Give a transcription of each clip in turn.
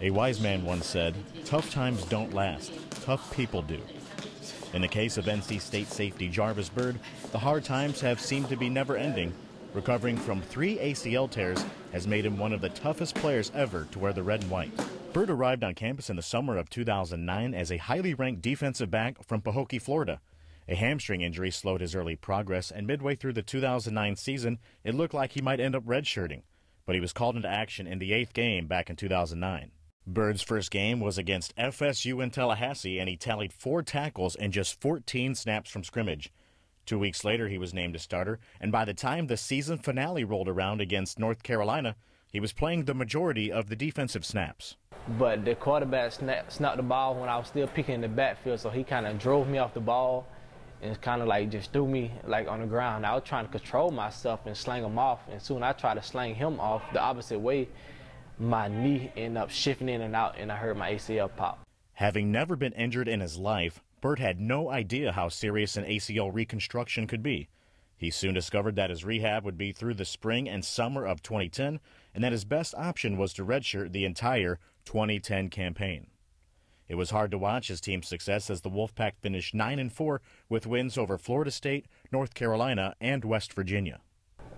A wise man once said, "Tough times don't last, tough people do." In the case of NC State safety Jarvis Byrd, the hard times have seemed to be never-ending. Recovering from 3 ACL tears has made him one of the toughest players ever to wear the red and white. Byrd arrived on campus in the summer of 2009 as a highly ranked defensive back from Pahokee, Florida. A hamstring injury slowed his early progress, and midway through the 2009 season, it looked like he might end up redshirting. But he was called into action in the 8th game back in 2009. Byrd's first game was against FSU in Tallahassee, and he tallied 4 tackles and just 14 snaps from scrimmage. 2 weeks later, he was named a starter, and by the time the season finale rolled around against North Carolina, he was playing the majority of the defensive snaps. But the quarterback snapped the ball when I was still picking in the backfield, so he kind of drove me off the ball and kind of like just threw me like on the ground. I was trying to control myself and slang him off, and soon I tried to slang him off the opposite way. My knee ended up shifting in and out, and I heard my ACL pop. Having never been injured in his life, Byrd had no idea how serious an ACL reconstruction could be. He soon discovered that his rehab would be through the spring and summer of 2010, and that his best option was to redshirt the entire 2010 campaign. It was hard to watch his team's success as the Wolfpack finished 9-4 with wins over Florida State, North Carolina, and West Virginia.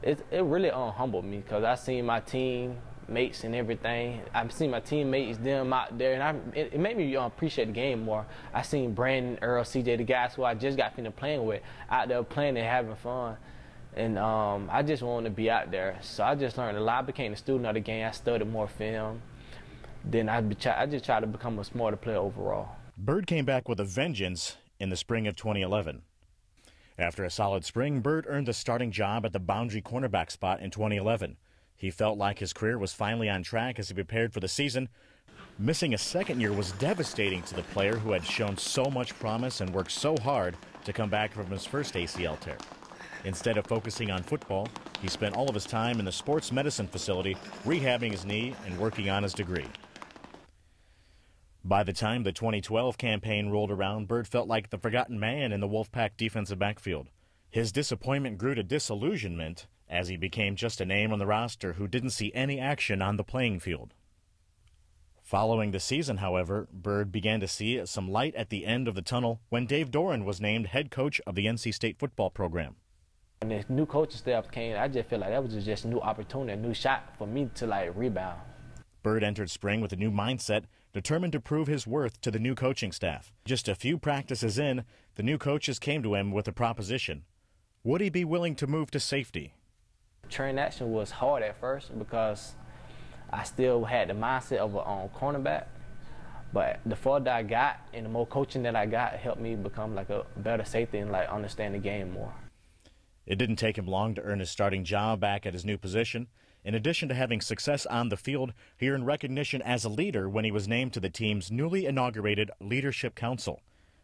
It really humbled me because I seen my teammates and everything. I've seen my teammates, them out there, and it made me appreciate the game more. I seen Brandon, Earl, CJ, the guys who I just got finished playing with, out there playing and having fun. And I just wanted to be out there. So I just learned a lot. I became a student of the game. I studied more film. Then I just tried to become a smarter player overall. Byrd came back with a vengeance in the spring of 2011. After a solid spring, Byrd earned the starting job at the boundary cornerback spot in 2011. He felt like his career was finally on track as he prepared for the season. Missing a second year was devastating to the player who had shown so much promise and worked so hard to come back from his first ACL tear. Instead of focusing on football, he spent all of his time in the sports medicine facility rehabbing his knee and working on his degree. By the time the 2012 campaign rolled around, Byrd felt like the forgotten man in the Wolfpack defensive backfield. His disappointment grew to disillusionment as he became just a name on the roster who didn't see any action on the playing field. Following the season, however, Byrd began to see some light at the end of the tunnel when Dave Doran was named head coach of the NC State football program. When the new coaching staff came, I just felt like that was just a new opportunity, a new shot for me to like rebound. Byrd entered spring with a new mindset, determined to prove his worth to the new coaching staff. Just a few practices in, the new coaches came to him with a proposition. Would he be willing to move to safety? Train action was hard at first because I still had the mindset of a cornerback. But the further I got and the more coaching that I got, it helped me become like a better safety and like understand the game more. It didn't take him long to earn his starting job back at his new position. In addition to having success on the field, he earned recognition as a leader when he was named to the team's newly inaugurated Leadership Council.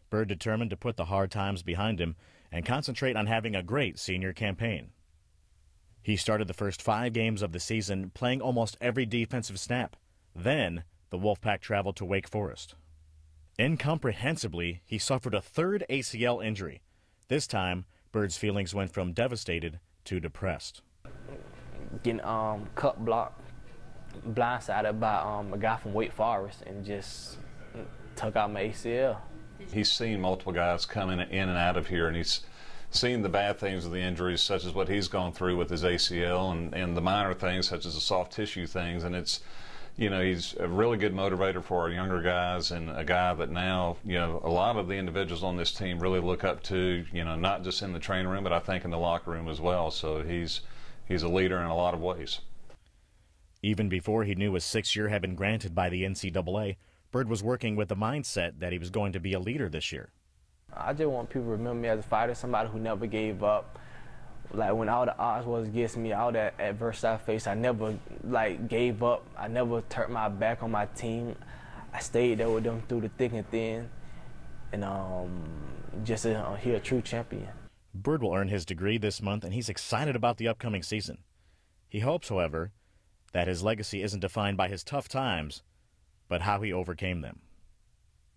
Byrd determined to put the hard times behind him and concentrate on having a great senior campaign. He started the first 5 games of the season, playing almost every defensive snap. Then, the Wolfpack traveled to Wake Forest. Incomprehensibly, he suffered a 3rd ACL injury. This time, Byrd's feelings went from devastated to depressed. Getting cut block, blindsided by a guy from Wake Forest and just took out my ACL. He's seen multiple guys coming in and out of here, and he's seen the bad things of the injuries, such as what he's gone through with his ACL, and the minor things, such as the soft tissue things. And it's, you know, he's a really good motivator for our younger guys, and a guy that now, you know, a lot of the individuals on this team really look up to, you know, not just in the training room, but I think in the locker room as well. So he's a leader in a lot of ways. Even before he knew his 6th year had been granted by the NCAA, Byrd was working with the mindset that he was going to be a leader this year. I just want people to remember me as a fighter, somebody who never gave up. Like when all the odds was against me, all that adversity I faced, I never like gave up. I never turned my back on my team. I stayed there with them through the thick and thin, and just he a true champion. Byrd will earn his degree this month, and he's excited about the upcoming season. He hopes, however, that his legacy isn't defined by his tough times, but how he overcame them.